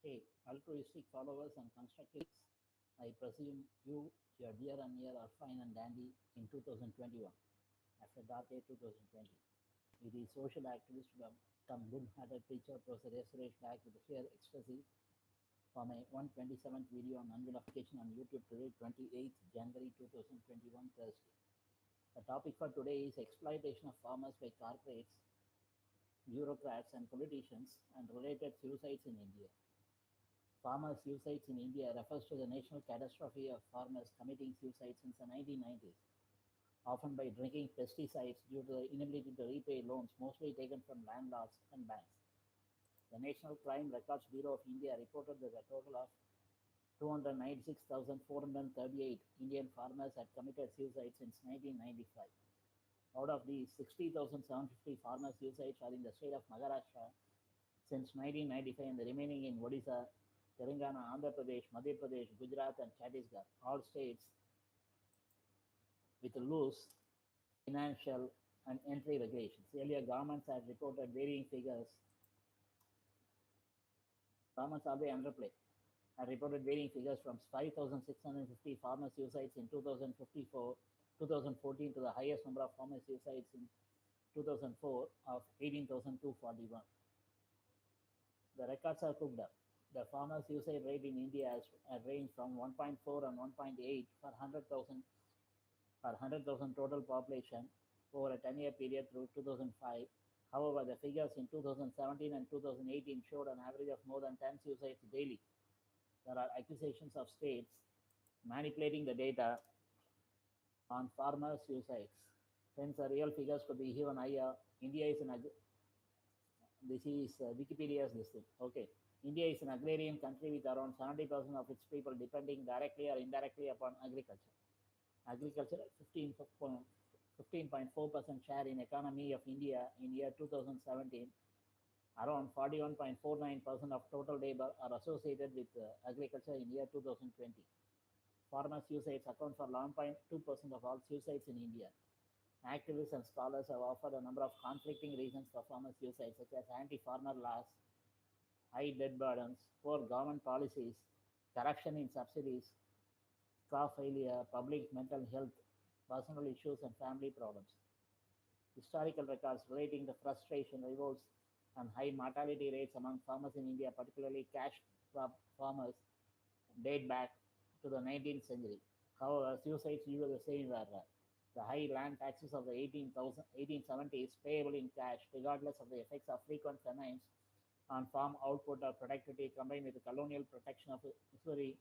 Hey, altruistic followers and constructivists, I presume you, your dear and near are fine and dandy in 2021, after dark year 2020. It is social activist come good-hearted preacher Professor S. Suresh back with sheer ecstasy for my 127th video on unvilification on YouTube today, 28th January 2021, Thursday. The topic for today is exploitation of farmers by corporates, bureaucrats and politicians and related suicides in India. Farmer suicides in India refers to the national catastrophe of farmers committing suicide since the 1990s, often by drinking pesticides due to the inability to repay loans mostly taken from landlords and banks. The National Crime Records Bureau of India reported that a total of 296,438 Indian farmers had committed suicide since 1995. Out of these, 60,750 farmer suicides are in the state of Maharashtra since 1995 and the remaining in Odisha, Telangana, Andhra Pradesh, Madhya Pradesh, Gujarat and Chhattisgarh, all states with loose financial and entry regulations. Earlier, governments had reported varying figures. Governments are the underplay. Had reported varying figures from 5,650 farmer suicides in 2014 to the highest number of farmer suicides in 2004 of 18,241. The records are cooked up. The farmer suicide rate in India has ranged from 1.4 and 1.8 per 100,000 total population over a 10-year period through 2005. However, the figures in 2017 and 2018 showed an average of more than 10 suicides daily. There are accusations of states manipulating the data on farmer suicides. Hence, the real figures could be even higher. India is an this is Wikipedia's this thing. Okay. India is an agrarian country with around 70% of its people depending directly or indirectly upon agriculture. Agriculture at 15.4% share in economy of India in year 2017. Around 41.49% of total labor are associated with agriculture in year 2020. Farmer suicides account for 11.2% of all suicides in India. Activists and scholars have offered a number of conflicting reasons for farmer suicide, such as anti-farmer laws, high debt burdens, poor government policies, corruption in subsidies, crop failure, public mental health, personal issues, and family problems. Historical records relating to frustration, revolts, and high mortality rates among farmers in India, particularly cash crop farmers, date back to the 19th century. However, suicides due to the same were rare. The high land taxes of the 1870s, payable in cash, regardless of the effects of frequent famines on farm output or productivity, combined with the colonial protection of usury,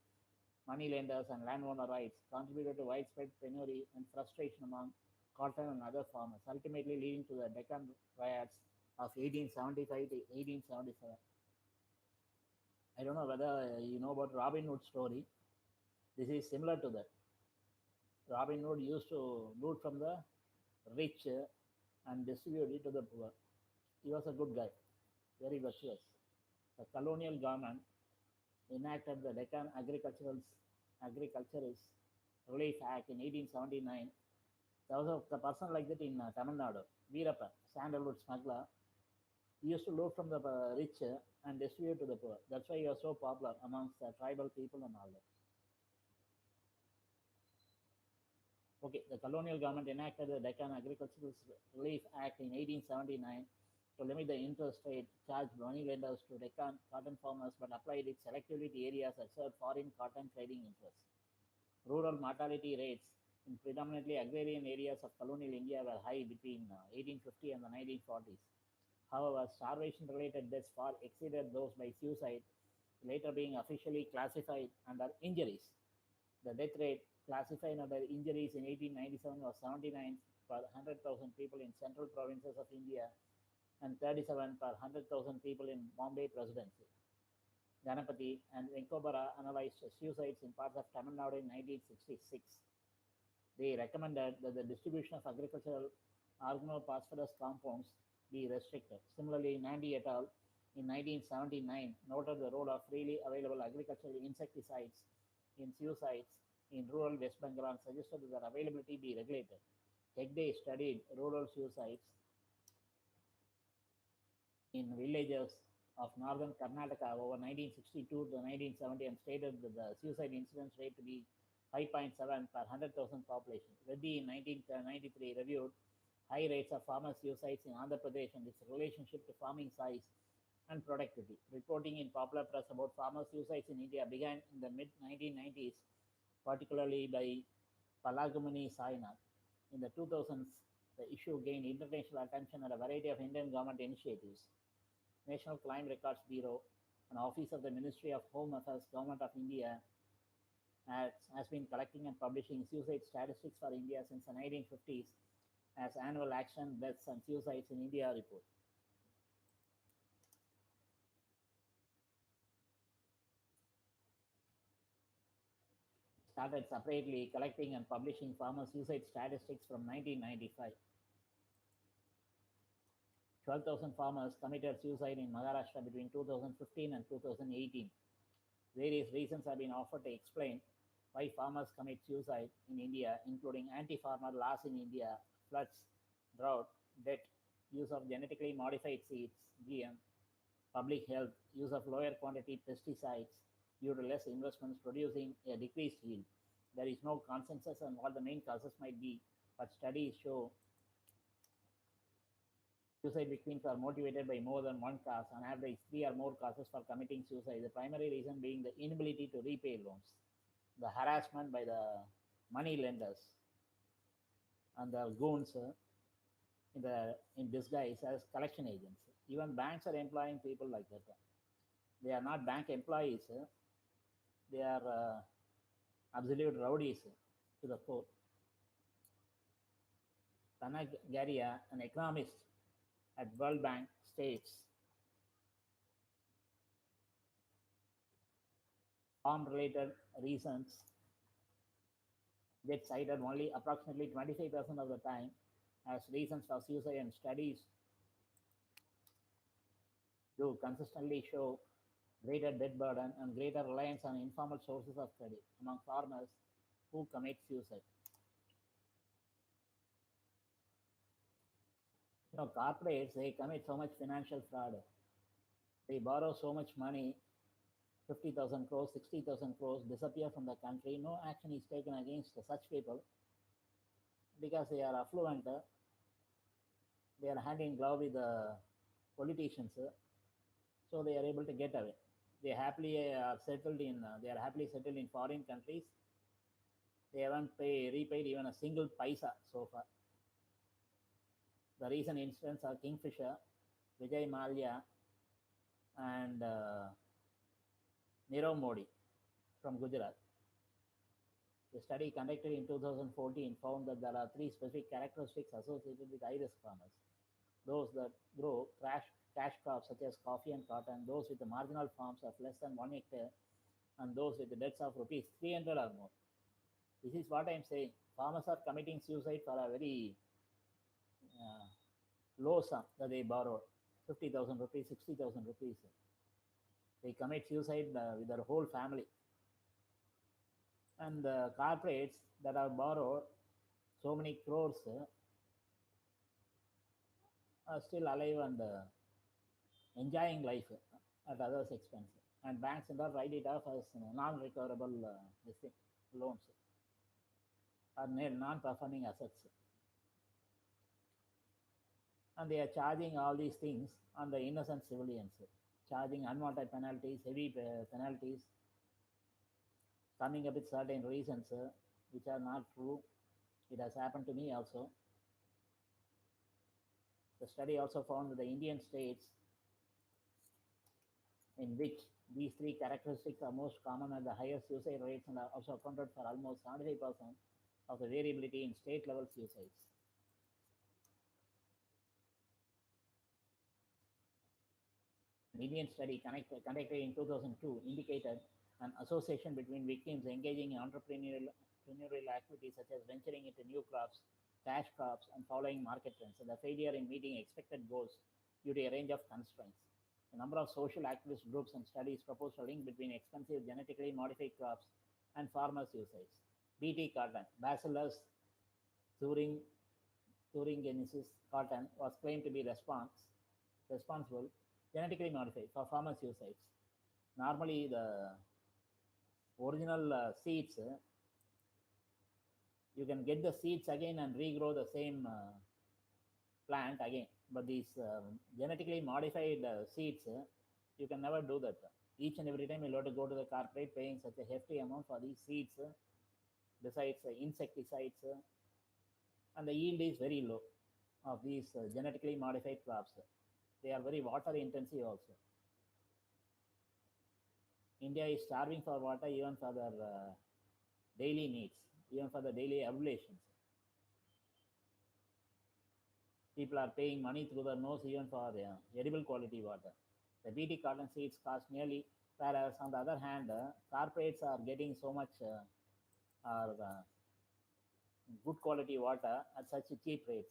moneylenders, and landowner rights, contributed to widespread penury and frustration among cotton and other farmers, ultimately leading to the Deccan riots of 1875 to 1877. I don't know whether you know about Robin Hood story. This is similar to that. Robin Hood used to loot from the rich and distribute it to the poor. He was a good guy, very virtuous. The colonial government enacted the Deccan Agriculturist Relief Act in 1879. There was a person like that in Tamil Nadu, Veerappan, sandalwood smuggler. He used to loot from the rich and distribute to the poor. That's why he was so popular amongst the tribal people and all that. Okay, the colonial government enacted the Deccan Agricultural Relief Act in 1879 to limit the interest rate charged moneylenders to Deccan cotton farmers, but applied it selectively to areas that served foreign cotton trading interests. Rural mortality rates in predominantly agrarian areas of colonial India were high between 1850 and the 1940s. However, starvation-related deaths far exceeded those by suicide, later being officially classified under injuries. The death rate classified under injuries in 1897 was 79 per 100,000 people in central provinces of India and 37 per 100,000 people in Bombay Presidency. Ganapathy and Venkobara analyzed suicides in parts of Tamil Nadu in 1966. They recommended that the distribution of agricultural organophosphorus compounds be restricted. Similarly, Nandi et al. In 1979 noted the role of freely available agricultural insecticides in suicides in rural West Bengal and suggested that their availability be regulated. Hegde studied rural suicides in villages of northern Karnataka over 1962 to 1970 and stated that the suicide incidence rate to be 5.7 per 100,000 population. Reddy in 1993 reviewed high rates of farmer suicides in Andhra Pradesh and its relationship to farming size and productivity. Reporting in popular press about farmer suicides in India began in the mid 1990s, particularly by Palagamuni Sainath. In the 2000s, the issue gained international attention and a variety of Indian government initiatives. National Crime Records Bureau, an office of the Ministry of Home Affairs, Government of India, has been collecting and publishing suicide statistics for India since the 1950s as Annual Action, Deaths and Suicides in India report. Started separately collecting and publishing farmer suicide statistics from 1995. 12,000 farmers committed suicide in Maharashtra between 2015 and 2018. Various reasons have been offered to explain why farmers commit suicide in India, including anti farmer laws in India, floods, drought, debt, use of genetically modified seeds, GM, public health, use of lower quantity pesticides due to less investments producing a decreased yield. There is no consensus on what the main causes might be, but studies show suicide victims are motivated by more than one cause, on average, three or more causes for committing suicide. The primary reason being the inability to repay loans, the harassment by the money lenders, and the goons in disguise as collection agents. Even banks are employing people like that. They are not bank employees, they are absolute rowdies to the core. Tanak Garia, an economist at World Bank, states farm-related reasons get cited only approximately 25% of the time as reasons for suicide, and studies do consistently show greater debt burden and greater reliance on informal sources of credit among farmers who commit suicide. Corporates, they commit so much financial fraud. They borrow so much money, 50,000 crores, 60,000 crores, disappear from the country. No action is taken against such people because they are affluent. They are hand in glove with the politicians, so they are able to get away. They happily are settled in. They are happily settled in foreign countries. They haven't repaid even a single paisa so far. The recent incidents are Kingfisher, Vijay Mallya, and Nirav Modi from Gujarat. A study conducted in 2014 found that there are three specific characteristics associated with high-risk farmers. Those that grow cash crops such as coffee and cotton, those with the marginal farms of less than 1 hectare, and those with the debts of rupees 300 or more. This is what I am saying. Farmers are committing suicide for a very uh, low sum that they borrowed, 50,000 rupees, 60,000 rupees. They commit suicide with their whole family. And the corporates that have borrowed so many crores are still alive and enjoying life at others' expense. And banks and all write it off as non-recoverable loans or non-performing assets. And they are charging all these things on the innocent civilians, charging unwanted penalties, heavy penalties, coming up with certain reasons which are not true. It has happened to me also. The study also found that the Indian states in which these three characteristics are most common are the highest suicide rates and are also accounted for almost 75% of the variability in state level suicides. An Indian study conducted in 2002 indicated an association between victims engaging in entrepreneurial activities such as venturing into new crops, cash crops, and following market trends, and the failure in meeting expected goals due to a range of constraints. A number of social activist groups and studies proposed a link between expensive genetically modified crops and farmer suicides. BT cotton, Bacillus thuringiensis cotton, was claimed to be responsible Genetically modified for farmers' use. Normally, the original seeds, you can get the seeds again and regrow the same plant again. But these genetically modified seeds, you can never do that. Each and every time you'll have to go to the corporate paying such a hefty amount for these seeds, besides insecticides, and the yield is very low of these genetically modified crops. They are very water intensive also. India is starving for water even for their daily needs, even for the daily ablutions. People are paying money through their nose even for edible quality water. The BT cotton seeds cost nearly, whereas on the other hand, corporates are getting so much good quality water at such cheap rates.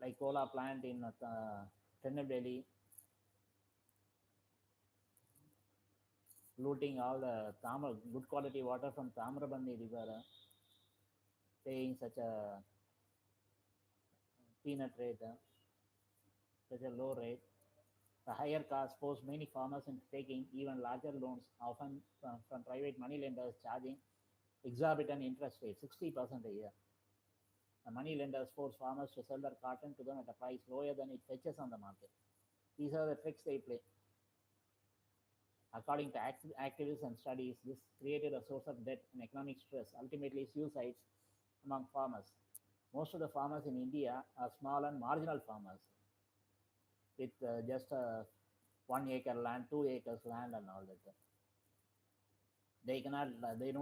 Like Kola plant in Tirunelveli, looting all the good quality water from Tamrabandi River, paying such a peanut rate, such a low rate. The higher cost forced many farmers into taking even larger loans, often from private money lenders charging exorbitant interest rates, 60% a year. The money lenders force farmers to sell their cotton to them at a price lower than it fetches on the market. These are the tricks they play. According to activists and studies, this created a source of debt and economic stress, ultimately suicides among farmers. Most of the farmers in India are small and marginal farmers with just 1 acre land, 2 acres land, and all that. They do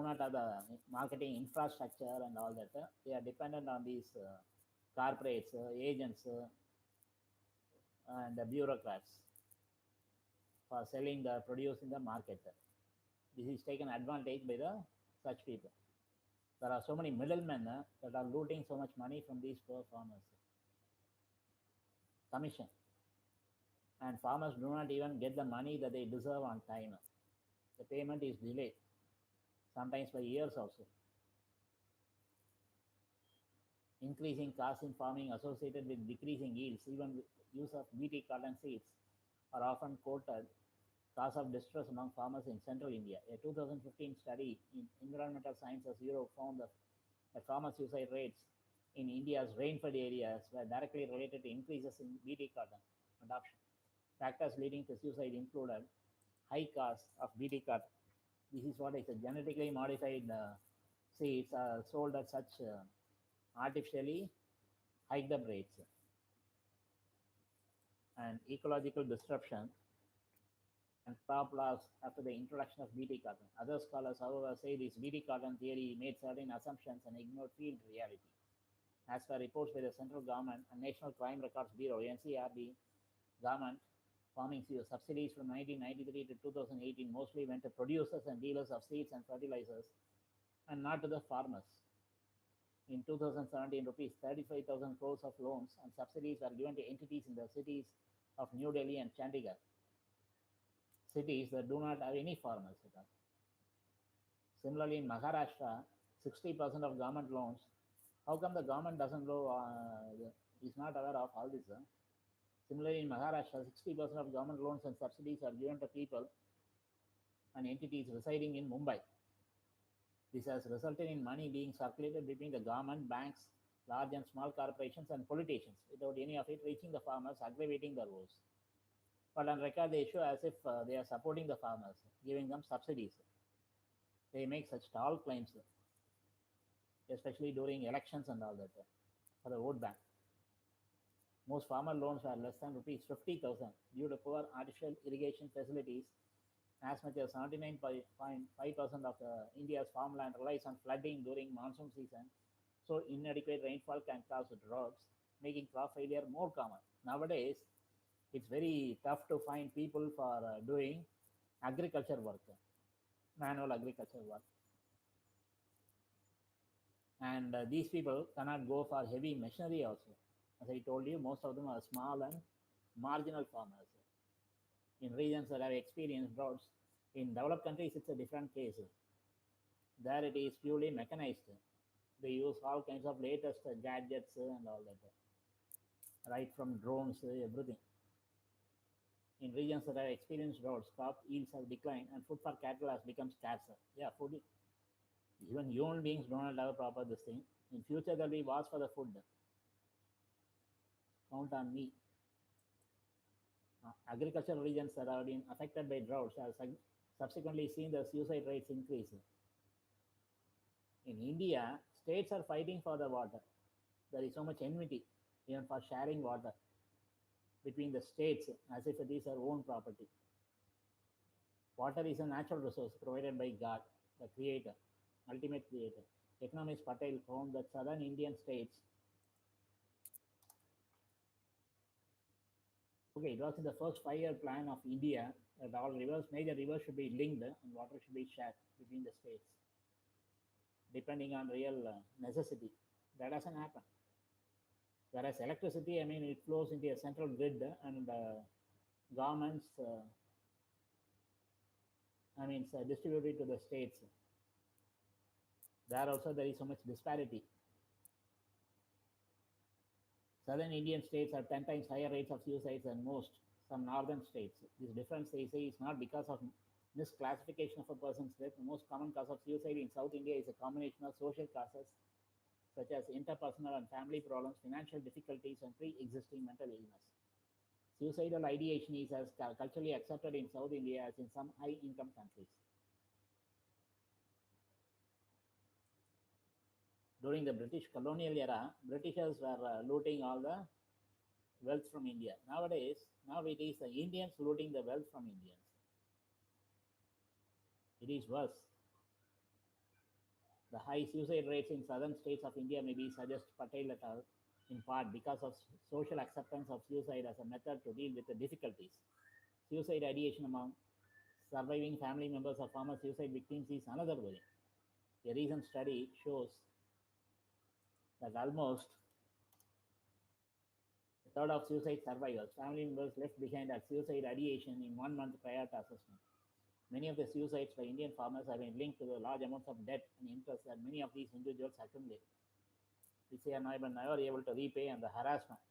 not have the marketing infrastructure and all that. They are dependent on these corporates, agents, and bureaucrats for selling the produce in the market. This is taken advantage by the such people. There are so many middlemen that are looting so much money from these poor farmers. Commission. And farmers do not even get the money that they deserve on time. The payment is delayed, sometimes by years also. Increasing costs in farming associated with decreasing yields, even with use of BT cotton seeds, are often quoted cause of distress among farmers in central India. A 2015 study in Environmental Sciences Europe found that farmer suicide rates in India's rain-fed areas were directly related to increases in BT cotton adoption. Factors leading to suicide included high cost of BT cotton. This is what is a genetically modified seeds are sold at such artificially hiked up rates, and ecological disruption and crop loss after the introduction of BT cotton. Other scholars, however, say this BT cotton theory made certain assumptions and ignored field reality. As per reports by the central government and National Crime Records Bureau (NCRB), government farming subsidies from 1993 to 2018 mostly went to producers and dealers of seeds and fertilizers and not to the farmers. In 2017, rupees 35,000 crores of loans and subsidies were given to entities in the cities of New Delhi and Chandigarh, cities that do not have any farmers at all. Similarly, in Maharashtra, 60% of government loans. How come the government doesn't know, is not aware of all this? Similarly, in Maharashtra, 60% of government loans and subsidies are given to people and entities residing in Mumbai. This has resulted in money being circulated between the government, banks, large and small corporations, and politicians without any of it reaching the farmers, aggravating the woes. But on record, they show as if they are supporting the farmers, giving them subsidies. They make such tall claims, especially during elections and all that, for the vote bank. Most farmer loans were less than rupees 50,000 due to poor artificial irrigation facilities. As much as 79.5% of India's farmland relies on flooding during monsoon season, so inadequate rainfall can cause droughts, making crop failure more common. Nowadays, it's very tough to find people for doing agriculture work, manual agriculture work. And these people cannot go for heavy machinery also. As I told you, most of them are small and marginal farmers. In regions that have experienced droughts, in developed countries, it's a different case. There it is purely mechanized. They use all kinds of latest gadgets and all that. right from drones, everything. In regions that have experienced droughts, crop yields have declined and food for cattle has become scarcer. Yeah, food, even human beings don't have a proper this thing. In future, there'll be wars for the food. Count on me. Agricultural regions that have been affected by droughts have subsequently seen the suicide rates increase. In India, states are fighting for the water. There is so much enmity even for sharing water between the states as if it is our own property. Water is a natural resource provided by God, the creator, ultimate creator. Economist Patel found that southern Indian states, okay, it was in the first 5 year plan of India that all rivers, major rivers should be linked and water should be shared between the states, depending on real necessity. That doesn't happen. Whereas electricity, I mean, it flows into a central grid and governments, I mean, it's distributed to the states. There also there is so much disparity. Southern Indian states have 10 times higher rates of suicides than most some northern states. This difference, they say, is not because of misclassification of a person's death. The most common cause of suicide in South India is a combination of social causes such as interpersonal and family problems, financial difficulties, and pre-existing mental illness. Suicidal ideation is as culturally accepted in South India as in some high-income countries. During the British colonial era, Britishers were looting all the wealth from India. Nowadays, now it is the Indians looting the wealth from Indians. It is worse. The high suicide rates in southern states of India may be suggest Patel et al. In part because of social acceptance of suicide as a method to deal with the difficulties. Suicide ideation among surviving family members of former suicide victims is another worry. A recent study shows that almost a third of suicide survivors, family members left behind at suicide ideation in 1 month prior to assessment. Many of the suicides by Indian farmers have been linked to the large amounts of debt and interest that many of these individuals accumulate, which they are never able to repay, and the harassment.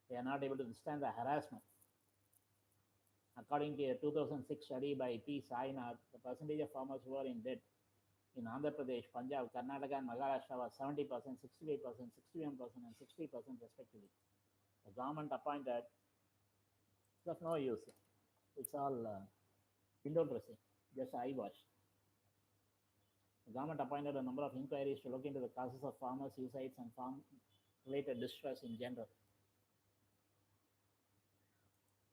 They are not able to withstand the harassment. According to a 2006 study by P. Sainath, the percentage of farmers who are in debt in Andhra Pradesh, Punjab, Karnataka, and Maharashtra was 70%, 68%, 61%, and 60% respectively. The government appointed, it's of no use. It's all window dressing, just eyewash. The government appointed a number of inquiries to look into the causes of farmer suicides and farm-related distress in general.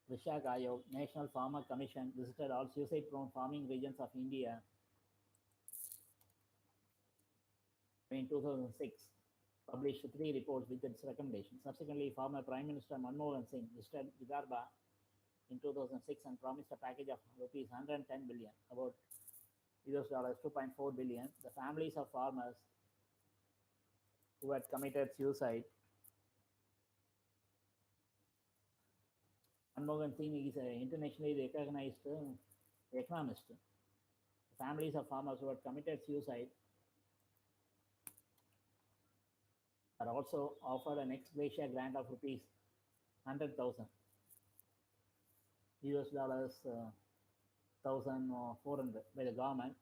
Krishak Ayog, National Farmer Commission, visited all suicide-prone farming regions of India in 2006, published 3 reports with its recommendations. Subsequently, former Prime Minister Manmohan Singh visited Vidarbha in 2006 and promised a package of rupees 110 billion, about US dollars 2.4 billion. The families of farmers who had committed suicide. Manmohan Singh is an internationally recognized economist. The families of farmers who had committed suicide are also offered an ex gratia grant of rupees 100,000 US dollars 1,400 by the government.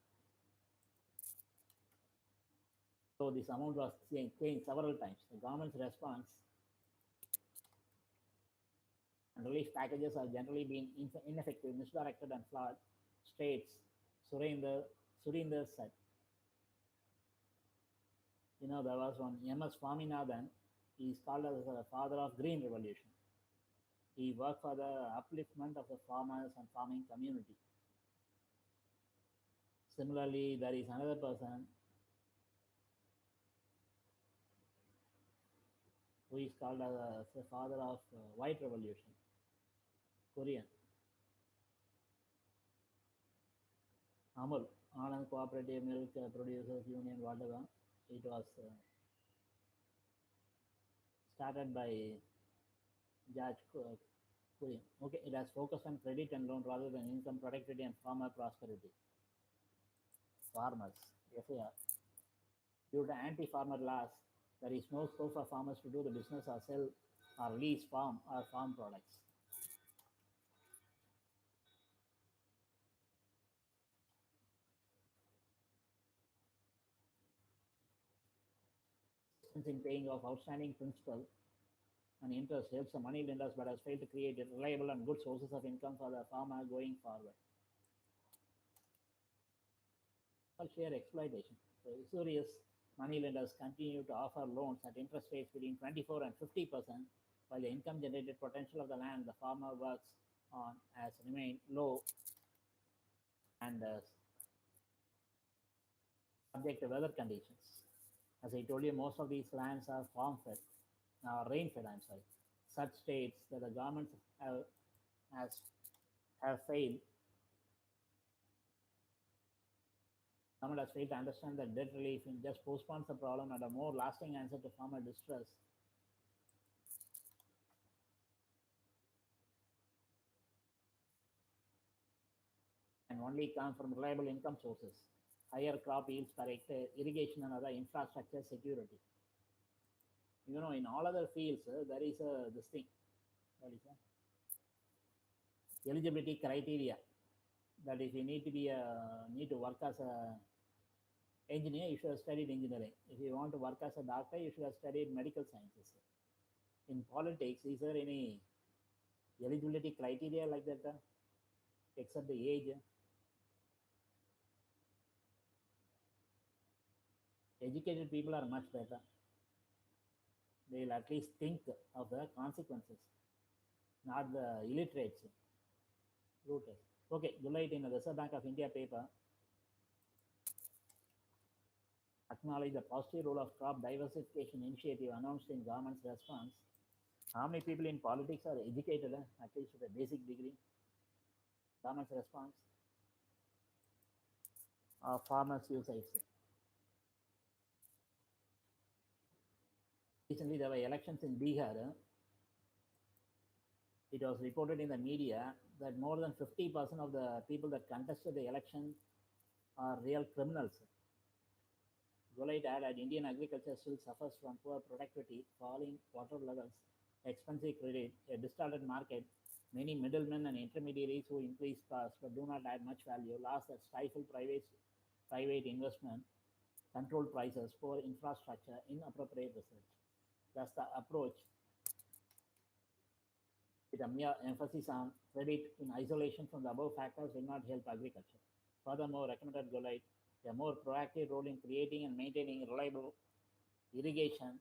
So this amount was changed several times. The government's response and relief packages have generally been ineffective, misdirected, and flawed, states Surinder said. There was one M.S. Swaminathan. He is called as the father of Green Revolution. He worked for the upliftment of the farmers and farming community. Similarly, there is another person who is called as the father of White Revolution, Korean. Amul, Anand Cooperative Milk Producers Union, whatever. It was started by George Korean. Okay, it has focused on credit and loan rather than income productivity and farmer prosperity. Farmers, FAR. Due to anti-farmer laws, there is no scope for farmers to do the business or sell or lease farm or farm products. Since in paying off outstanding principal and interest helps the money lenders but has failed to create reliable and good sources of income for the farmer going forward. For sheer exploitation. So usurious money lenders continue to offer loans at interest rates between 24 and 50%, while the income generated potential of the land the farmer works on has remained low and subject to weather conditions. As I told you, most of these lands are farm fed, rain fed. I'm sorry. Such states that the governments has have failed. Government has failed to understand that debt relief just postpones the problem and a more lasting answer to farmer distress can only come from reliable income sources, higher crop yields per hectare, irrigation and other infrastructure security. In all other fields, there is a this thing. What is that? Eligibility criteria. That if you need to work as a engineer, you should have studied engineering. If you want to work as a doctor, you should have studied medical sciences. In politics, is there any eligibility criteria like that, except the age? Educated people are much better. They will at least think of the consequences, not the illiterates, rooters. Okay, July in the Reserve Bank of India paper acknowledge the positive role of crop diversification initiative announced in government's response. How many people in politics are educated, at least with a basic degree? Government's response of farmer suicides. Recently, there were elections in Bihar. It was reported in the media that more than 50% of the people that contested the election are real criminals. Golite added Indian agriculture still suffers from poor productivity, falling water levels, expensive credit, a distorted market, many middlemen and intermediaries who increase costs but do not add much value, laws that stifle private investment, controlled prices, poor infrastructure, inappropriate research. Thus, the approach with a mere emphasis on credit in isolation from the above factors will not help agriculture. Furthermore, recommended Golite a more proactive role in creating and maintaining reliable irrigation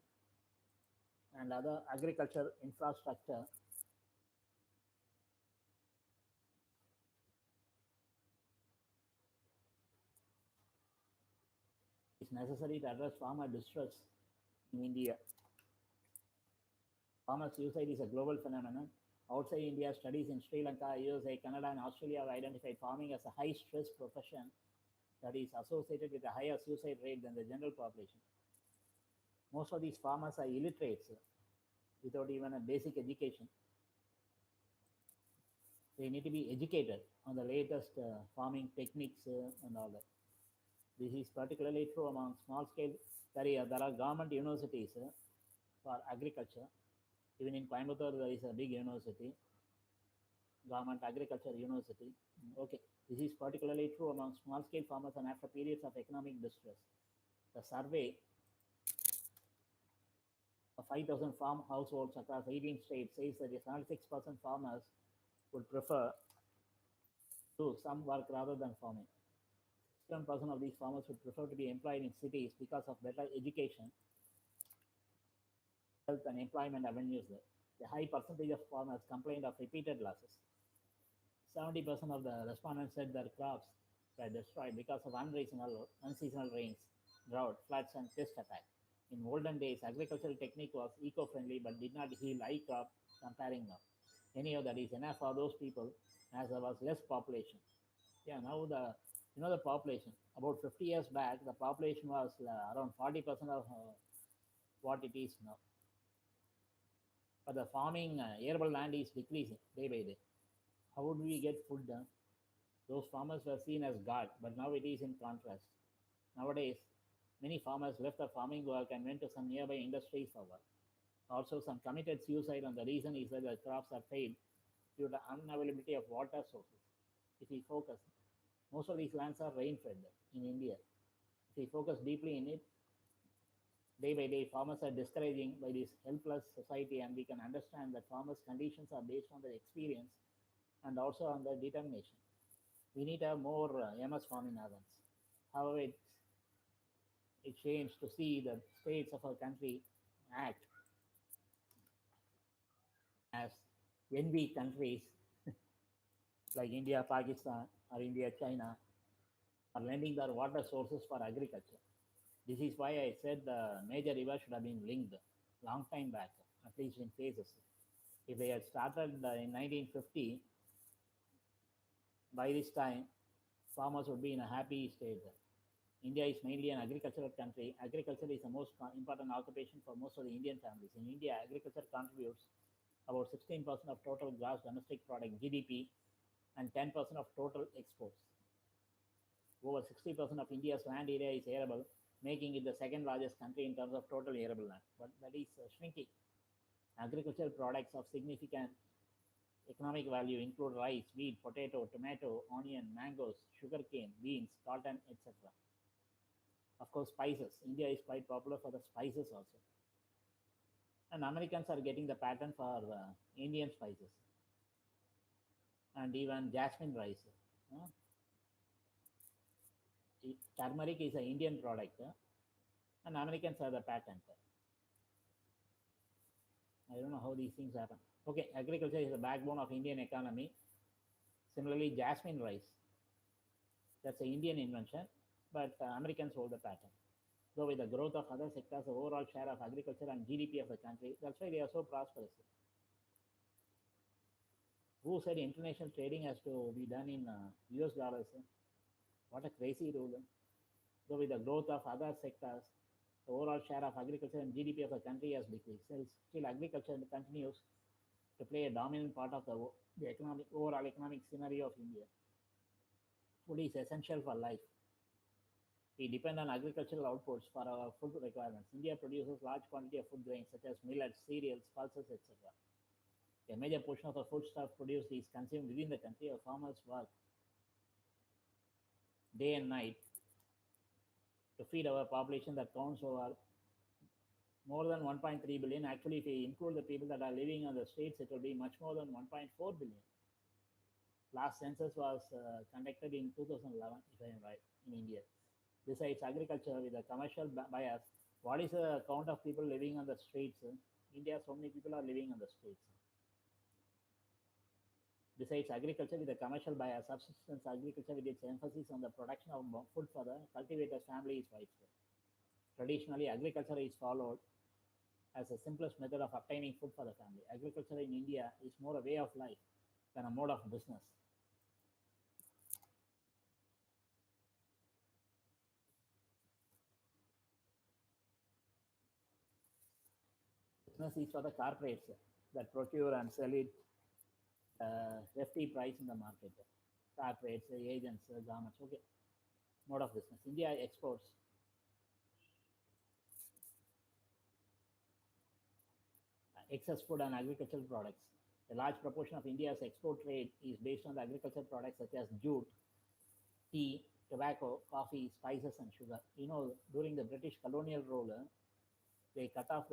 and other agriculture infrastructure is necessary to address farmer distress in India. Farmer suicide is a global phenomenon. Outside India, studies in Sri Lanka, USA, Canada, and Australia have identified farming as a high stress profession that is associated with a higher suicide rate than the general population. Most of these farmers are illiterates without even a basic education. They need to be educated on the latest farming techniques and all that. This is particularly true among small scale. There are government universities for agriculture. Even in Coimbatore, there is a big university, Government Agriculture University. Okay, this is particularly true among small scale farmers and after periods of economic distress. The survey of 5,000 farm households across 18 states says that 76% farmers would prefer to some work rather than farming. 7% of these farmers would prefer to be employed in cities because of better education, health, and employment avenues there. A high percentage of farmers complained of repeated losses. 70% of the respondents said their crops were destroyed because of unseasonal rains, drought, floods, and pest attack. In olden days, agricultural technique was eco-friendly but did not yield high crop comparing now. Anyhow, that is enough for those people as there was less population. Yeah, now the population. About 50 years back, the population was around 40% of what it is now. But the farming arable land is decreasing day by day. How would we get food done? Those farmers were seen as God, but now it is in contrast. Nowadays, many farmers left the farming work and went to some nearby industries for work. Also, some committed suicide, and the reason is that the crops are failed due to unavailability of water sources. If we focus, most of these lands are rain fed in India. If we focus deeply in it, day by day, farmers are discouraging by this helpless society, and we can understand that farmers' conditions are based on their experience and also on their determination. We need to have more MS Swaminathan's. However, it shames to see the states of our country act as envy countries like India, Pakistan, or India, China are lending their water sources for agriculture. This is why I said the major rivers should have been linked long time back, at least in phases. If they had started in 1950, by this time, farmers would be in a happy state. India is mainly an agricultural country. Agriculture is the most important occupation for most of the Indian families. In India, agriculture contributes about 16% of total gross domestic product (GDP) and 10% of total exports. Over 60% of India's land area is arable, making it the second largest country in terms of total arable land. But that is shrinking. Agricultural products of significant economic value include rice, wheat, potato, tomato, onion, mangoes, sugarcane, beans, cotton, etc. Of course, spices. India is quite popular for the spices also. And Americans are getting the pattern for Indian spices and even jasmine rice. Uh, Turmeric is an Indian product, and Americans are the patent. I don't know how these things happen. Okay, agriculture is the backbone of Indian economy. Similarly, jasmine rice, that's an Indian invention, but Americans hold the patent. Though with the growth of other sectors, the overall share of agriculture and GDP of the country, that's why they are so prosperous. Who said international trading has to be done in US dollars? What a crazy rule. Though with the growth of other sectors, the overall share of agriculture and GDP of the country has decreased. Still, agriculture continues to play a dominant part of the economic overall economic scenario of India. Food is essential for life. We depend on agricultural outputs for our food requirements. India produces large quantity of food grains such as millets, cereals, pulses, etc. A major portion of the foodstuff produced is consumed within the country. Our farmers work day and night to feed our population that counts over more than 1.3 billion. Actually, if we include the people that are living on the streets, it will be much more than 1.4 billion. Last census was conducted in 2011, if I am right, in India. Besides agriculture with a commercial bias, what is the count of people living on the streets? India, so many people are living on the streets. Besides agriculture with a commercial bias, subsistence agriculture with its emphasis on the production of food for the cultivator's family is widespread. Traditionally, agriculture is followed as the simplest method of obtaining food for the family. Agriculture in India is more a way of life than a mode of business. Business is for the corporates that procure and sell it hefty price in the market. Corporates, agents, governments. Okay, mode of business. India exports excess food and agricultural products. A large proportion of India's export trade is based on the agricultural products such as jute, tea, tobacco, coffee, spices, and sugar. You know, during the British colonial rule, they cut off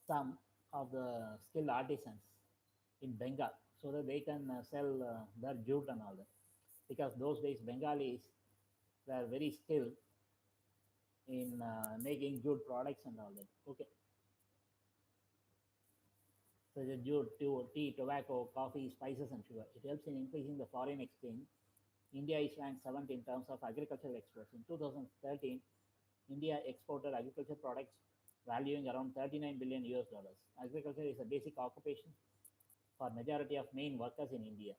some of the skilled artisans in Bengal so that they can sell their jute and all that. Because those days Bengalis were very skilled in making jute products and all that. Okay, so the jute, tea, tobacco, coffee, spices, and sugar. It helps in increasing the foreign exchange. India is ranked seventh in terms of agricultural exports. In 2013, India exported agricultural products valuing around 39 billion US dollars. Agriculture is a basic occupation for majority of main workers in India.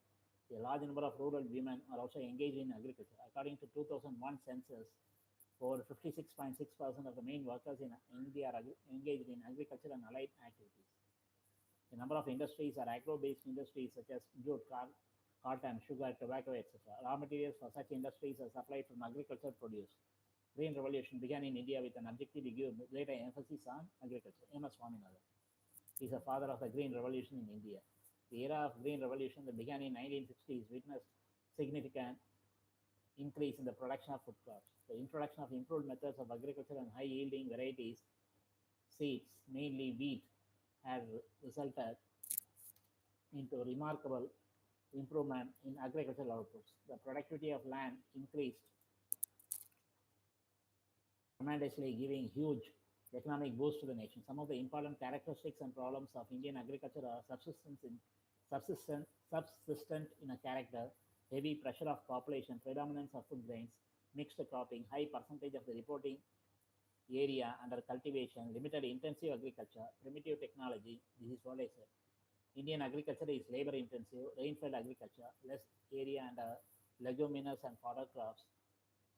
A large number of rural women are also engaged in agriculture. According to 2001 census, over 56.6% of the main workers in India are engaged in agriculture and allied activities. A number of industries are agro-based industries such as jute, cotton, sugar, tobacco, etc. Raw materials for such industries are supplied from agricultural produce. Green Revolution began in India with an objective to give greater emphasis on agriculture. M.S. Swaminathan is the father of the Green Revolution in India. The era of Green Revolution that began in 1960s witnessed significant increase in the production of food crops. The introduction of improved methods of agriculture and high yielding varieties, seeds, mainly wheat, had resulted into remarkable improvement in agricultural outputs. The productivity of land increased tremendously, giving huge economic boost to the nation. Some of the important characteristics and problems of Indian agriculture are subsistent in a character, heavy pressure of population, predominance of food grains, mixed cropping, high percentage of the reporting area under cultivation, limited intensive agriculture, primitive technology. This is what I said. Indian agriculture is labor intensive, rainfed agriculture, less area and leguminous and fodder crops,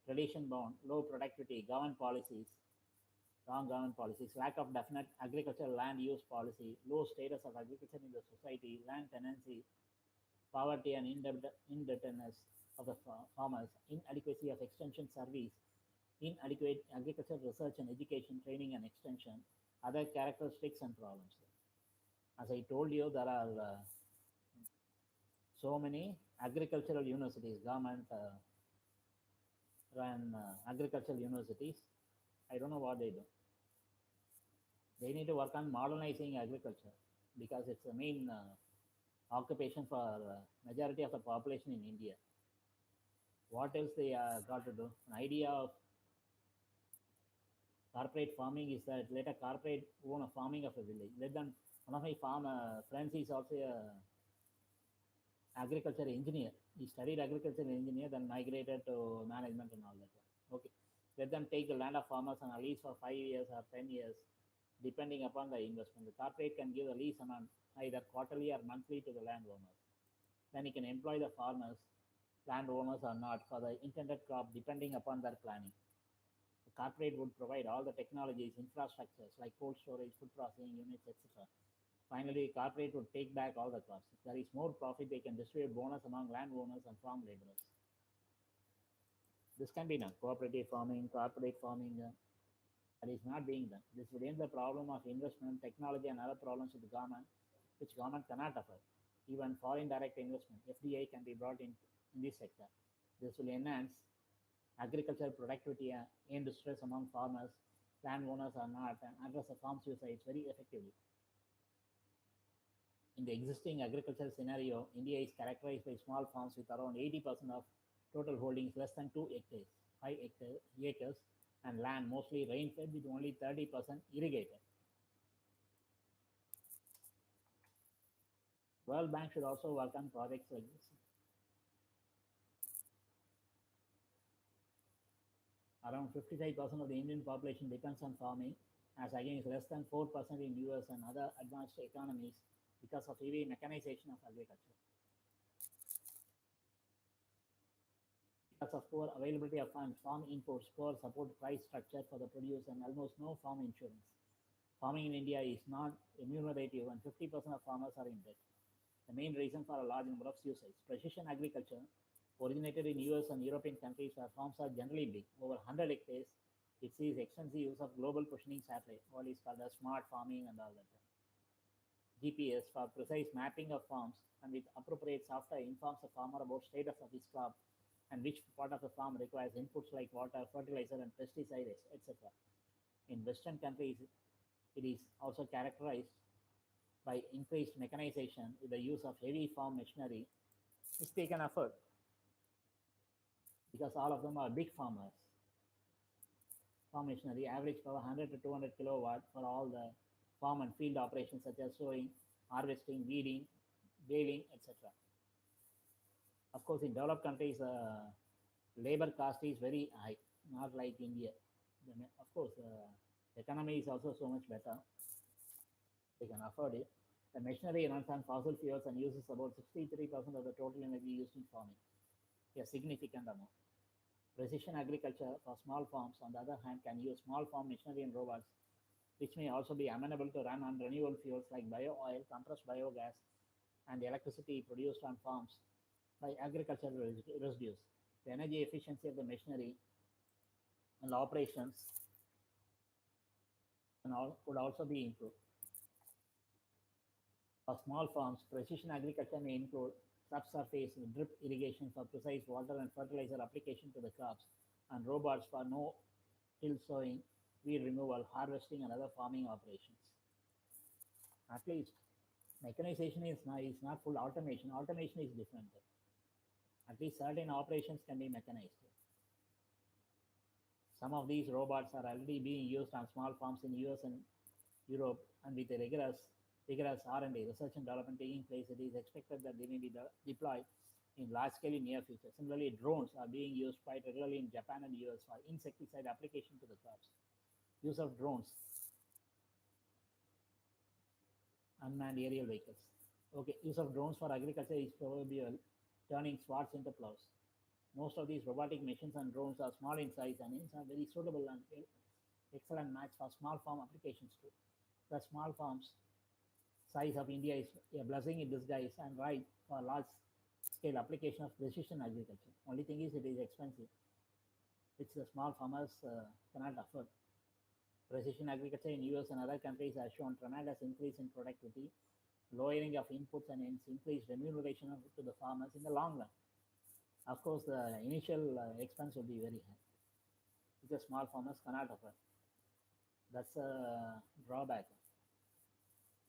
tradition bound, low productivity, wrong government policies, lack of definite agricultural land use policy, low status of agriculture in the society, land tenancy, poverty and indebtedness of the farmers, inadequacy of extension service, inadequate agricultural research and education, training and extension, other characteristics and problems. As I told you, there are so many agricultural universities, government run agricultural universities. I don't know what they do. They need to work on modernizing agriculture because it's the main occupation for majority of the population in India. What else they got to do? An idea of corporate farming is that let a corporate own a farming of a village. Let them. One of my friends is also a agriculture engineer. He studied agriculture engineer, then migrated to management and all that. Okay. Let them take the land of farmers on a lease for 5 years or 10 years, depending upon the investment. The corporate can give a lease amount either quarterly or monthly to the landowners. Then he can employ the farmers, landowners or not, for the intended crop depending upon their planning. The corporate would provide all the technologies, infrastructures like cold storage, food processing units, etc. Finally, corporate would take back all the crops. If there is more profit, they can distribute bonus among landowners and farm laborers. This can be done. Cooperative farming, corporate farming, that is not being done. This would end the problem of investment, technology, and other problems with the government, which government cannot afford. Even foreign direct investment, FDI, can be brought in this sector. This will enhance agricultural productivity and end stress among farmers, landowners or not, and address the farm suicides very effectively. In the existing agricultural scenario, India is characterized by small farms with around 80% of total holdings less than 2 hectares, 5 acres, and land mostly rain-fed with only 30% irrigated. World Bank should also work on projects like this. Around 55% of the Indian population depends on farming, as against less than 4% in US and other advanced economies because of heavy mechanization of agriculture. Because of poor availability of funds, farm inputs, poor support price structure for the produce, and almost no farm insurance. Farming in India is not remunerative, and 50% of farmers are in debt. The main reason for a large number of suicides. Precision agriculture originated in US and European countries where farms are generally big, over 100 hectares. It sees extensive use of global positioning satellite, what is called as smart farming and all that. GPS for precise mapping of farms and with appropriate software informs the farmer about status of his crop and which part of the farm requires inputs like water, fertilizer, and pesticides, etc. In Western countries, it is also characterized by increased mechanization with the use of heavy farm machinery, which they can afford because all of them are big farmers. Farm machinery, average power 100 to 200 kilowatt for all the farm and field operations such as sowing, harvesting, weeding, baling, etc. Of course, in developed countries, labor cost is very high, not like India. Of course, the economy is also so much better. They can afford it. The machinery runs on fossil fuels and uses about 63% of the total energy used in farming, a significant amount. Precision agriculture for small farms, on the other hand, can use small farm machinery and robots, which may also be amenable to run on renewable fuels like bio-oil, compressed biogas, and electricity produced on farms by agricultural residues. The energy efficiency of the machinery and operations could also be improved. For small farms, precision agriculture may include subsurface drip irrigation for precise water and fertilizer application to the crops, and robots for no-till sowing, weed removal, harvesting, and other farming operations. At least mechanization is not full automation. Automation is different. At least certain operations can be mechanized. Some of these robots are already being used on small farms in US and Europe, and with a rigorous R&D, research and development taking place, it is expected that they may be deployed in large scale in near future. Similarly, drones are being used quite regularly in Japan and US for insecticide application to the crops. Use of drones, unmanned aerial vehicles. Okay, use of drones for agriculture is proverbial, turning swaths into plows. Most of these robotic machines and drones are small in size and hence are very suitable and excellent match for small farm applications too. The small farms size of India is a blessing in disguise and right for large scale application of precision agriculture. Only thing is it is expensive, which the small farmers cannot afford. Precision agriculture in US and other countries has shown tremendous increase in productivity, lowering of inputs and hence increased remuneration to the farmers in the long run. Of course, the initial expense will be very high, which the small farmers cannot afford. That's a drawback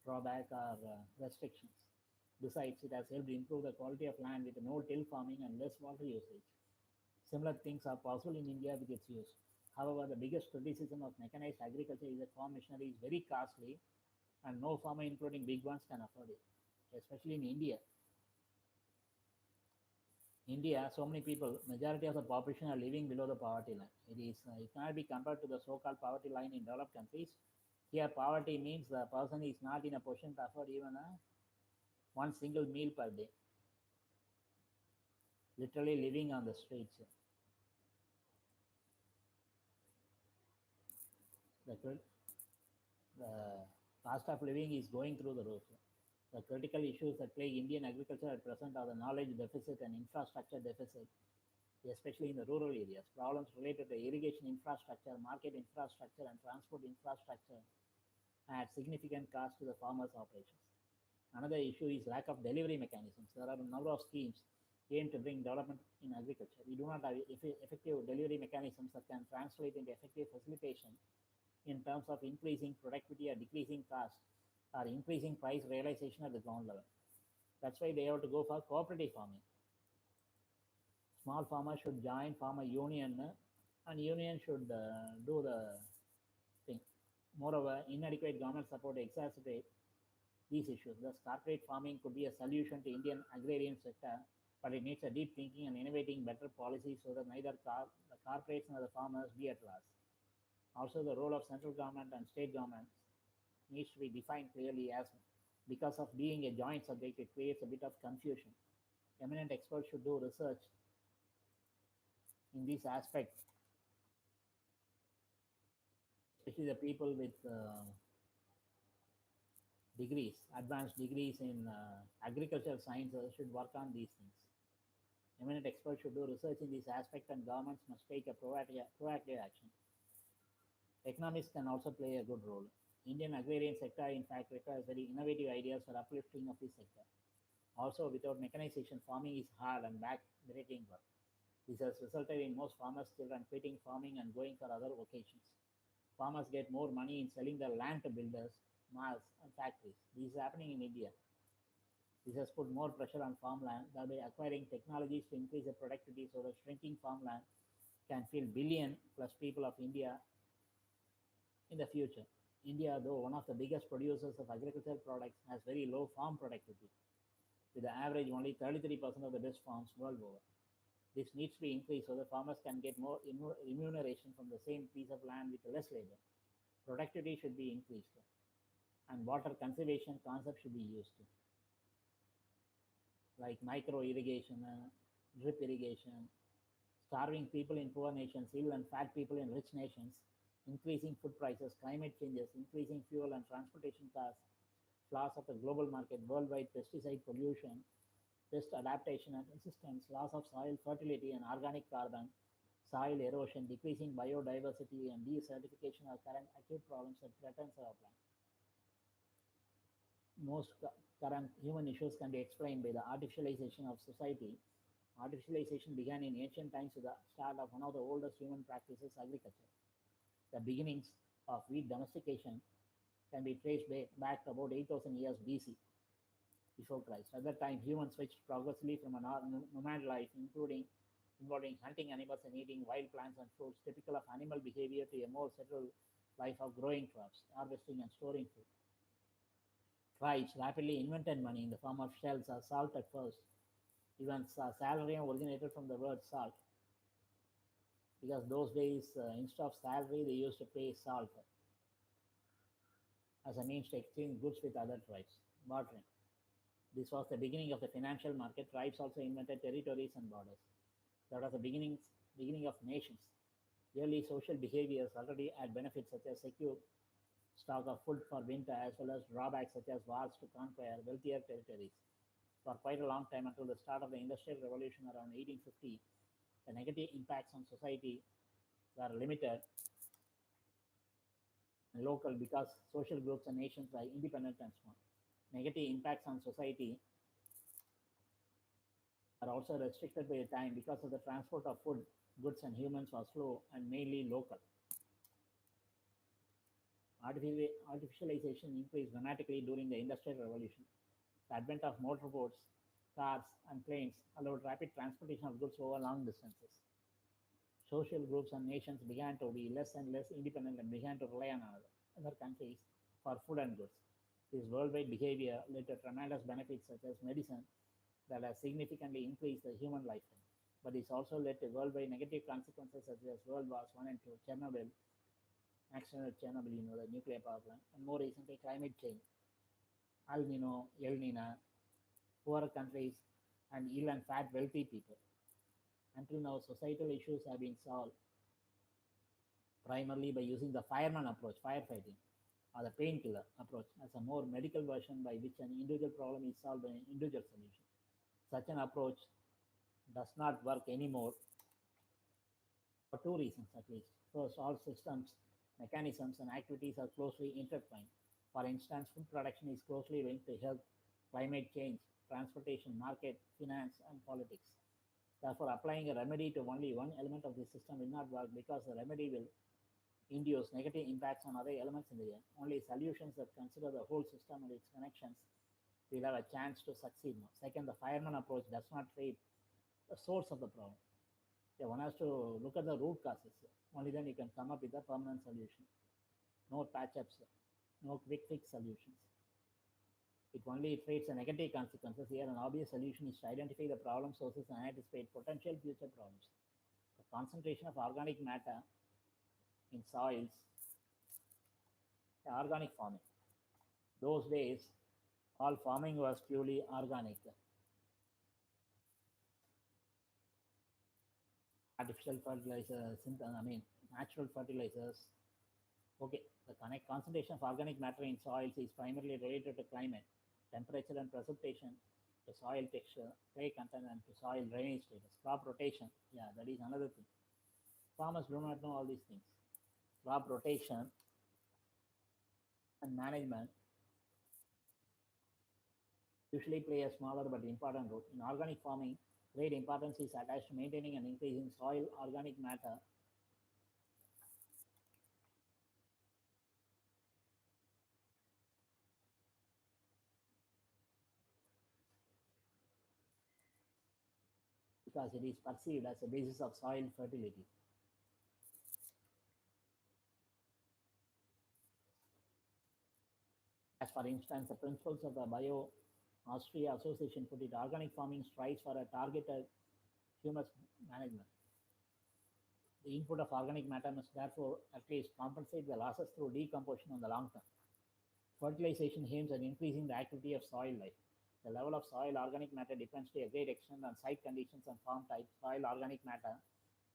or restrictions. Besides, it has helped improve the quality of land with no-till farming and less water usage. Similar things are possible in India with its use. However, the biggest criticism of mechanized agriculture is that farm machinery is very costly and no farmer, including big ones, can afford it. Especially in India. India, so many people, majority of the population are living below the poverty line. It cannot be compared to the so-called poverty line in developed countries. Here, poverty means the person is not in a position to afford even one single meal per day, literally living on the streets. The, the cost of living is going through the roof. The critical issues that plague Indian agriculture at present are the knowledge deficit and infrastructure deficit, especially in the rural areas. Problems related to irrigation infrastructure, market infrastructure, and transport infrastructure add significant cost to the farmers' operations. Another issue is lack of delivery mechanisms. There are a number of schemes aimed to bring development in agriculture. We do not have effective delivery mechanisms that can translate into effective facilitation in terms of increasing productivity or decreasing cost or increasing price realization at the ground level. That's why they have to go for cooperative farming. Small farmers should join farmer union and union should do the thing. Moreover, inadequate government support exacerbate these issues. Thus, corporate farming could be a solution to Indian agrarian sector, but it needs a deep thinking and innovating better policies so that neither the corporates nor the farmers be at loss. Also, the role of central government and state governments needs to be defined clearly as because of being a joint subject, it creates a bit of confusion. Eminent experts should do research in these aspects, especially the people with degrees, advanced degrees in agricultural sciences should work on these things. Eminent experts should do research in this aspect and governments must take a proactive action. Economists can also play a good role. Indian agrarian sector, in fact, requires very innovative ideas for uplifting of this sector. Also, without mechanization, farming is hard and back-breaking work. This has resulted in most farmers' children quitting farming and going for other vocations. Farmers get more money in selling their land to builders, malls, and factories. This is happening in India. This has put more pressure on farmland, thereby acquiring technologies to increase the productivity so that shrinking farmland can fill billion plus people of India in the future. India, though one of the biggest producers of agricultural products, has very low farm productivity, with the average only 33% of the best farms world over. This needs to be increased so that farmers can get more remuneration from the same piece of land with less labor. Productivity should be increased, and water conservation concept should be used, like micro irrigation, drip irrigation, starving people in poor nations, ill and fat people in rich nations, increasing food prices, climate changes, increasing fuel and transportation costs, loss of the global market, worldwide pesticide pollution, pest adaptation and resistance, loss of soil fertility and organic carbon, Soil erosion, decreasing biodiversity, and desertification are current acute problems that threaten our planet. Most current human issues can be explained by the artificialization of society. Artificialization began in ancient times with the start of one of the oldest human practices, agriculture. The beginnings of wheat domestication can be traced back to about 8,000 years BC, before Christ. At that time, humans switched progressively from a nomad life, involving hunting animals and eating wild plants and fruits, typical of animal behavior, to a more settled life of growing crops, harvesting and storing food. Tribes rapidly invented money in the form of shells or salt at first. Even salary originated from the word salt, because those days, instead of salary, they used to pay salt as a means to exchange goods with other tribes. Bartering. This was the beginning of the financial market. Tribes also invented territories and borders. That was the beginning of nations. Early social behaviors already had benefits such as secure stock of food for winter, as well as drawbacks such as wars to conquer wealthier territories. For quite a long time, until the start of the Industrial Revolution around 1850, the negative impacts on society were limited and local, because social groups and nations were independent and small. Negative impacts on society are also restricted by time, because of the transport of food, goods, and humans was slow and mainly local. Artificialization increased dramatically during the Industrial Revolution. The advent of motorboats, cars, and planes allowed rapid transportation of goods over long distances. Social groups and nations began to be less and less independent and began to rely on other countries for food and goods. This worldwide behavior led to tremendous benefits such as medicine that has significantly increased the human lifetime. But this also led to worldwide negative consequences such as World Wars I and II, Chernobyl, accident at Chernobyl, the nuclear power plant, and more recently climate change, El Nino, El Nina, poorer countries, and ill and fat wealthy people. Until now, societal issues have been solved primarily by using the fireman approach, firefighting, or the painkiller approach, as a more medical version by which an individual problem is solved by an individual solution. Such an approach does not work anymore for two reasons at least. First, all systems, mechanisms, and activities are closely intertwined. For instance, food production is closely linked to health, climate change, transportation, market, finance, and politics. Therefore, applying a remedy to only one element of the system will not work, because the remedy will induce negative impacts on other elements in the air. Only solutions that consider the whole system and its connections will have a chance to succeed now. Second, the fireman approach does not treat the source of the problem. Yeah, one has to look at the root causes. Only then you can come up with a permanent solution. No patch ups, no quick fix solutions. It only treats the negative consequences. Here, an obvious solution is to identify the problem sources and anticipate potential future problems. The concentration of organic matter in soils, organic farming. Those days, all farming was purely organic. Artificial fertilizers, natural fertilizers. Okay, the concentration of organic matter in soils is primarily related to climate, temperature and precipitation, to soil texture, clay content, and to soil drainage status. Crop rotation, yeah, that is another thing. Farmers do not know all these things. Crop rotation and management usually play a smaller but important role. In organic farming, great importance is attached to maintaining and increasing soil organic matter, because it is perceived as a basis of soil fertility. As for instance, the principles of the Bio Austria Association put it, organic farming strives for a targeted humus management. The input of organic matter must therefore at least compensate the losses through decomposition on the long term. Fertilization aims at increasing the activity of soil life. The level of soil organic matter depends to a great extent on site conditions and farm type. Soil organic matter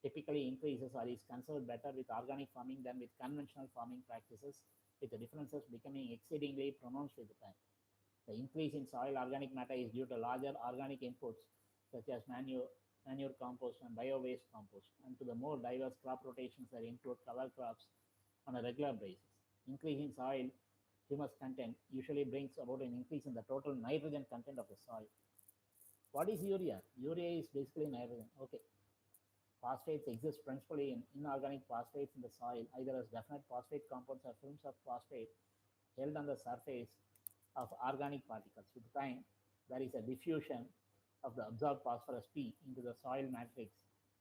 typically increases or is conserved better with organic farming than with conventional farming practices, with the differences becoming exceedingly pronounced with time. The increase in soil organic matter is due to larger organic inputs such as manure, manure compost, and bio-waste compost, and to the more diverse crop rotations that include cover crops on a regular basis. Increasing soil humus content usually brings about an increase in the total nitrogen content of the soil. What is urea? Urea is basically nitrogen. Okay. Phosphates exist principally in inorganic phosphates in the soil, either as definite phosphate compounds or films of phosphate held on the surface of organic particles. With time, there is a diffusion of the absorbed phosphorus P into the soil matrix,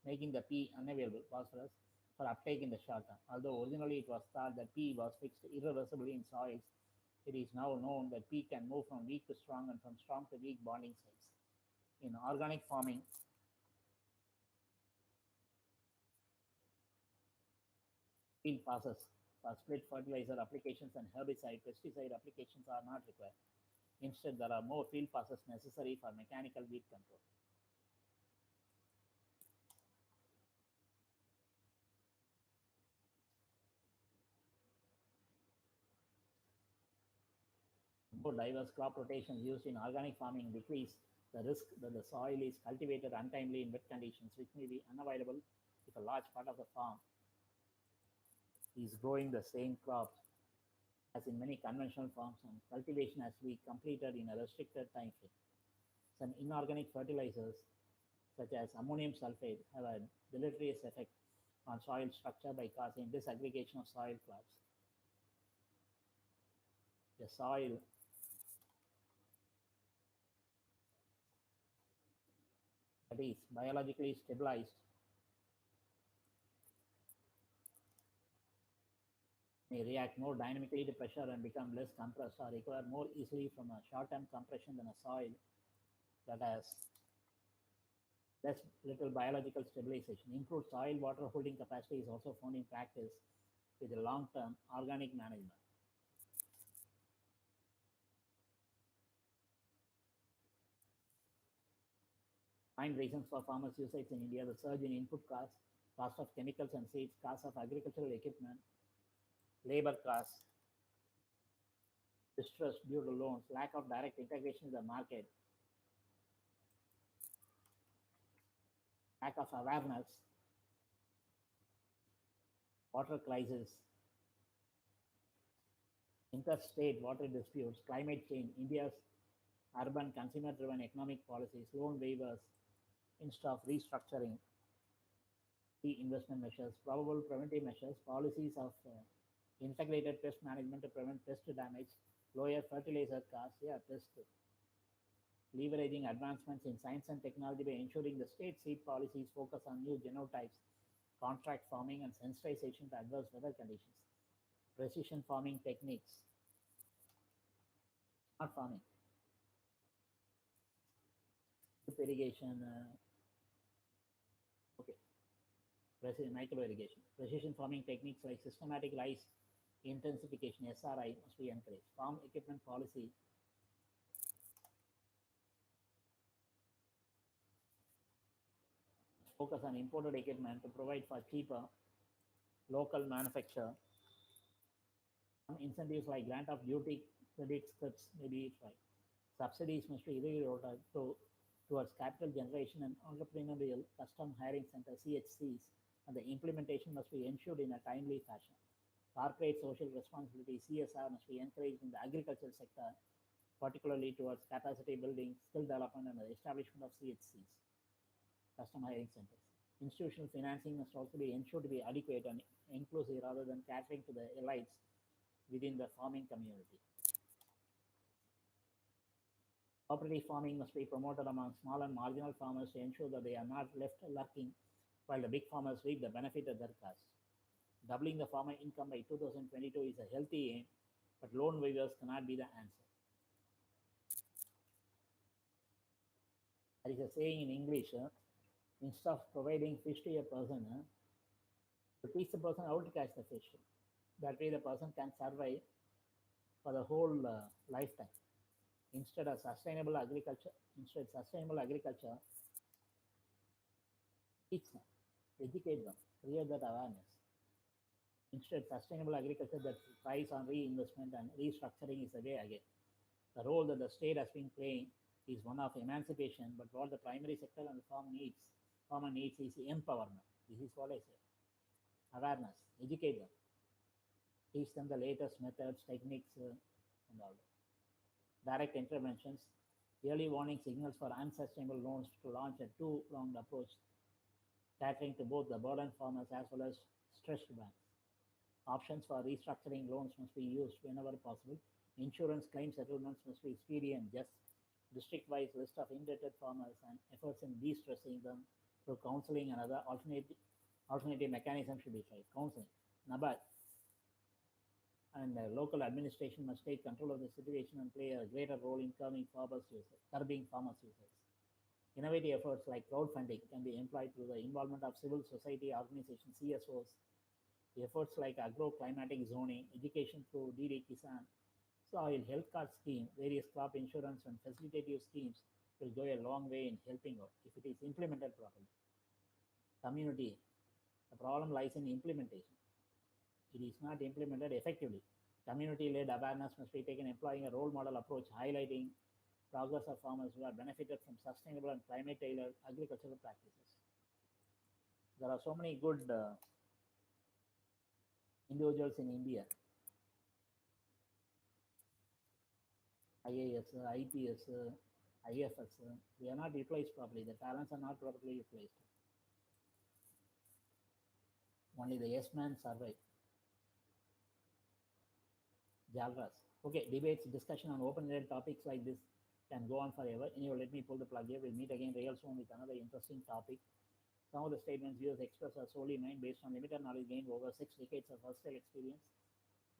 making the P unavailable phosphorus for uptake in the short term. Although originally it was thought that P was fixed irreversibly in soils, it is now known that P can move from weak to strong and from strong to weak bonding sites. In organic farming, field passes for split fertilizer applications and herbicide pesticide applications are not required. Instead, there are more field passes necessary for mechanical weed control. More diverse crop rotations used in organic farming decrease the risk that the soil is cultivated untimely in wet conditions, which may be unavoidable if a large part of the farm is growing the same crops as in many conventional farms and cultivation has to be completed in a restricted time frame. Some inorganic fertilizers, such as ammonium sulfate, have a deleterious effect on soil structure by causing disaggregation of soil crops. The soil that is biologically stabilized may react more dynamically to pressure and become less compressed or recover more easily from a short-term compression than a soil that has less little biological stabilization. Improved soil water holding capacity is also found in practice with the long-term organic management. Find reasons for farmers' usage in India: the surge in input costs, cost of chemicals and seeds, cost of agricultural equipment, labor costs, distress due to loans, lack of direct integration in the market, lack of awareness, water crisis, interstate water disputes, climate change, India's urban consumer-driven economic policies, loan waivers instead of restructuring, key investment measures, probable preventive measures, policies of integrated pest management to prevent pest damage, lower fertilizer costs, yeah, pest, leveraging advancements in science and technology by ensuring the state seed policies focus on new genotypes, contract farming, and sensitization to adverse weather conditions, precision farming techniques, smart farming, drip irrigation, okay, micro irrigation, precision farming techniques like systematic rice intensification (SRI) must be encouraged. Farm equipment policy focus on imported equipment to provide for cheaper local manufacture. Some incentives like grant of duty credit scripts may be tried. Subsidies must be rerouted towards capital generation and entrepreneurial custom hiring center (CHCs), and the implementation must be ensured in a timely fashion. Corporate social responsibility (CSR) must be encouraged in the agricultural sector, particularly towards capacity building, skill development, and the establishment of CHCs, custom hiring centers. Institutional financing must also be ensured to be adequate and inclusive rather than catering to the elites within the farming community. Cooperative farming must be promoted among small and marginal farmers to ensure that they are not left lurking while the big farmers reap the benefit at their cost. Doubling the farmer income by 2022 is a healthy aim, but loan waivers cannot be the answer. There is a saying in English, instead of providing fish to a person, to teach the person how to catch the fish. That way the person can survive for the whole lifetime. Instead sustainable agriculture, teach them, educate them, create that awareness. Instead, sustainable agriculture that thrives on reinvestment and restructuring is the way again. The role that the state has been playing is one of emancipation, but what the primary sector and the farm needs farmer needs is empowerment. This is what I say. Awareness, educate them, teach them the latest methods, techniques, and all. Direct interventions, early warning signals for unsustainable loans to launch a two-pronged approach catering to both the burdened farmers as well as stressed banks. Options for restructuring loans must be used whenever possible. Insurance claim settlements must be speedy and just. District-wise list of indebted farmers and efforts in de-stressing them through counseling and other alternative mechanisms should be tried. Counseling. NABARD and local administration must take control of the situation and play a greater role in curbing farmers' usage. Innovative efforts like crowdfunding can be employed through the involvement of civil society organizations, CSOs. Efforts like agroclimatic zoning, education through DD Kisan, soil health card scheme, various crop insurance and facilitative schemes will go a long way in helping out if it is implemented properly. Community, the problem lies in implementation. It is not implemented effectively. Community-led awareness must be taken employing a role model approach highlighting progress of farmers who have benefited from sustainable and climate-tailored agricultural practices. There are so many good individuals in India, IAS, IPS, IFS. They are not utilized properly. The talents are not properly utilized. Only the yes man survive. Jalras. Okay, debates, discussion on open-ended topics like this can go on forever. Anyway, let me pull the plug here. We'll meet again real soon with another interesting topic. Some of the statements viewers express are solely mine based on limited knowledge gained over 6 decades of versatile experience.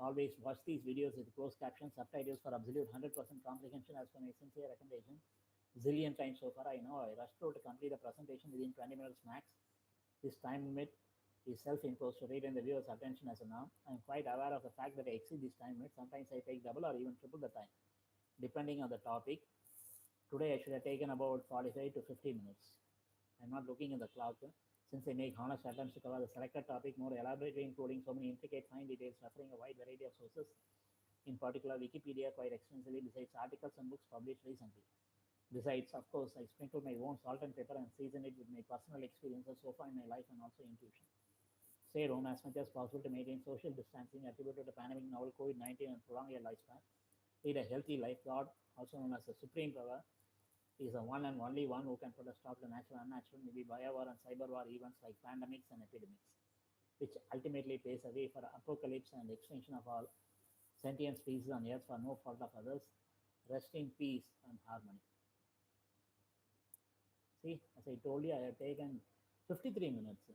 Always watch these videos with closed captions, subtitles for absolute 100% comprehension as per my sincere recommendation. Zillion times so far, I know I rushed through to complete the presentation within 20 minutes max. This time limit is self-imposed to retain the viewer's attention as a norm. I am quite aware of the fact that I exceed this time limit. Sometimes I take double or even triple the time, depending on the topic. Today I should have taken about 45 to 50 minutes. I'm not looking at the clock since I make honest attempts to cover the selected topic more elaborately, including so many intricate fine details referring a wide variety of sources, in particular Wikipedia quite extensively, besides articles and books published recently. Besides, of course, I sprinkle my own salt and pepper and season it with my personal experiences so far in my life and also intuition. Stay at home as much as possible to maintain social distancing attributed to pandemic novel COVID-19 and prolong your lifespan. Lead a healthy life. God, also known as the Supreme Power, is the one and only one who can put a stop to natural and unnatural, maybe biowar and cyber war events like pandemics and epidemics, which ultimately paves the way for apocalypse and extinction of all sentient species on earth for no fault of others. Rest in peace and harmony. See, as I told you, I have taken 53 minutes.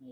My